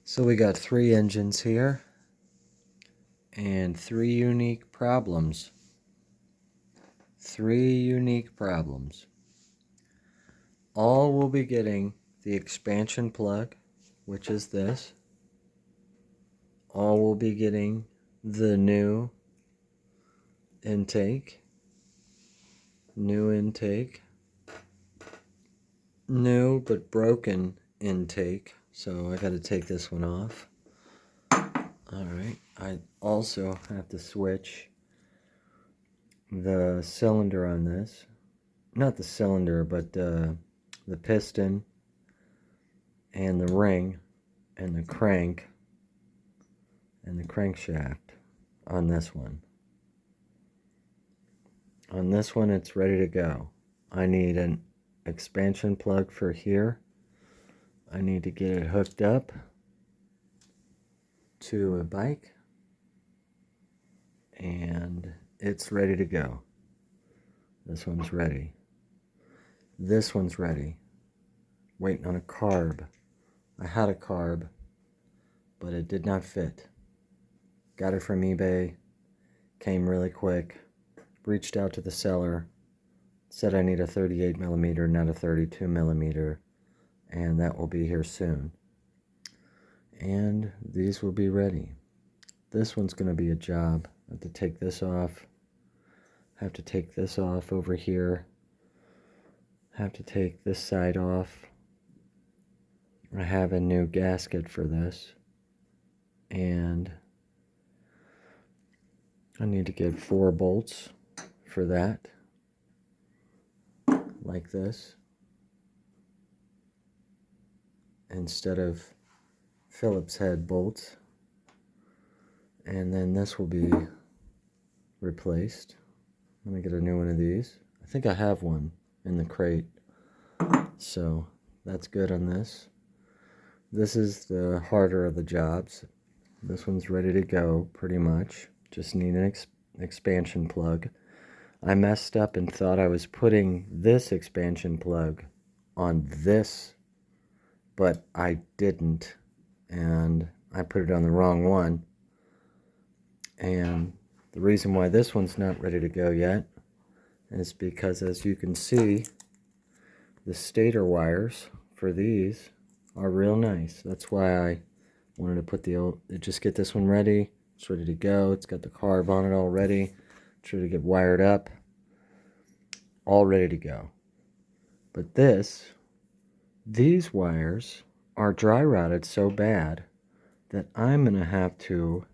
So we got 3 engines here and 3 unique problems. 3 unique problems. All will be getting the expansion plug, which is this. All will be getting the new intake. New but broken intake. So I got to take this one off. Alright, I also have to switch the cylinder on this. Not the cylinder, but the piston and the ring and the crank and the crankshaft on this one. On this one, it's ready to go. I need an expansion plug for here. I need to get it hooked up to a bike, and it's ready to go. This one's ready. This one's ready. Waiting on a carb. I had a carb, but it did not fit. Got it from eBay. Came really quick. Reached out to the seller. Said I need a 38mm, not a 32mm. And that will be here soon. And these will be ready. This one's going to be a job. I have to take this off. Have to take this off over here. Have to take this side off. I have a new gasket for this. And I need to get 4 bolts for that. Like this. Instead of Phillips head bolts. And then this will be replaced. Let me get a new one of these. I think I have one in the crate. So that's good on this. This is the harder of the jobs. This one's ready to go pretty much. Just need an expansion plug. I messed up and thought I was putting this expansion plug on this, but I didn't, and I put it on the wrong one. And the reason why this one's not ready to go yet is because, as you can see, the stator wires for these are real nice. That's why I wanted to put just get this one ready. It's ready to go. It's got the carb on it already. It's ready to get wired up. All ready to go. But these wires are dry rotted so bad that I'm going to have to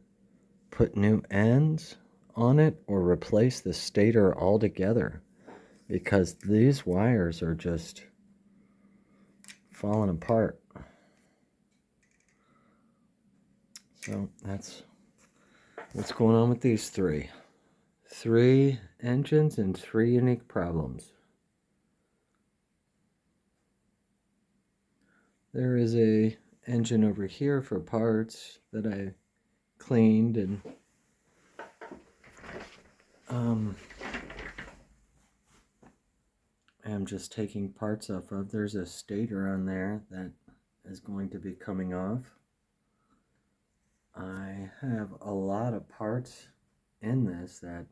put new ends on it or replace the stator altogether, because these wires are just falling apart. So that's what's going on with these 3 engines and 3 unique problems. There is a engine over here for parts that I cleaned and I'm just taking parts off of. There's a stator on there that is going to be coming off. I have a lot of parts in this that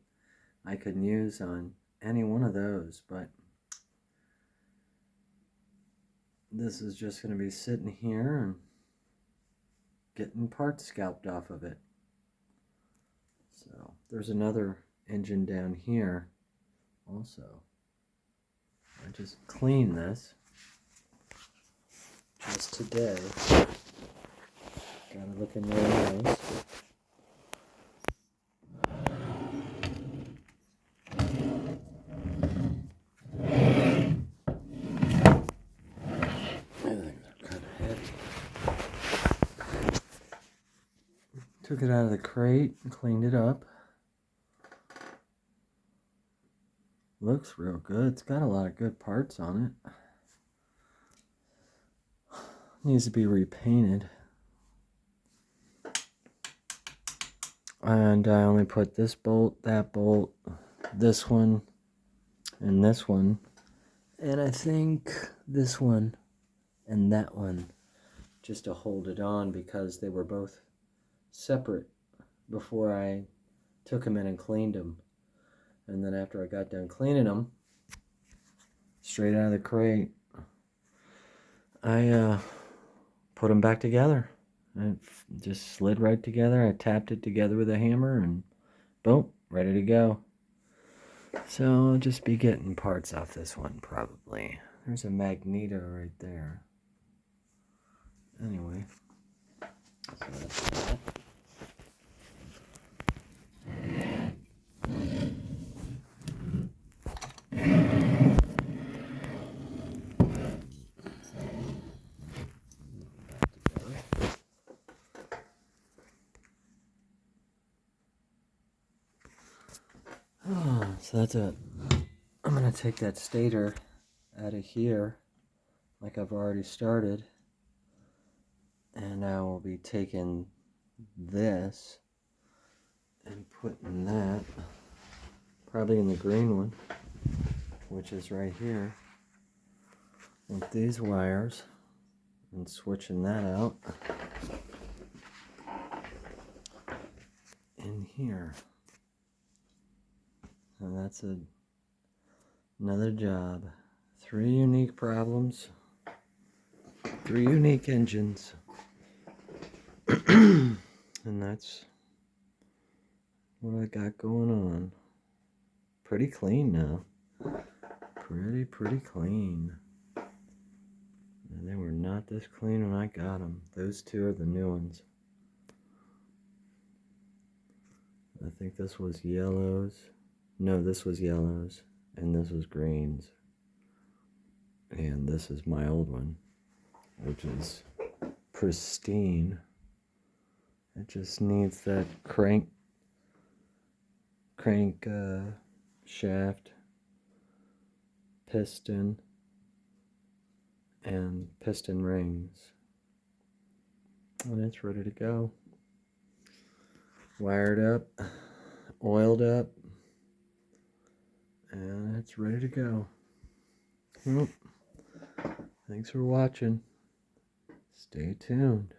I could use on any one of those, but this is just going to be sitting here and getting parts scalped off of it. So there's another engine down here also. I just cleaned this just today. Got it looking really nice. Took it out of the crate and cleaned it up. Looks real good. It's got a lot of good parts on it. Needs to be repainted. And I only put this bolt, that bolt, this one, and this one. And I think this one and that one just to hold it on, because they were both separate before I took them in and cleaned them. And then after I got done cleaning them, straight out of the crate, I put them back together. It just slid right together. I tapped it together with a hammer and boom, ready to go. So I'll just be getting parts off this one probably. There's a magneto right there. Anyway, so that's that. So that's it. I'm going to take that stator out of here like I've already started. And I will be taking this and putting that probably in the green one, which is right here, with these wires, and switching that out in here. And that's another job. 3 unique problems, 3 unique engines. And that's what I got going on. Pretty clean now. Pretty clean. And they were not this clean when I got them. Those 2 are the new ones. I think this was yellows. No, this was yellows. And this was greens. And this is my old one, which is pristine. It just needs that crank shaft, piston, and piston rings. And it's ready to go. Wired up, oiled up, and it's ready to go. Well, thanks for watching. Stay tuned.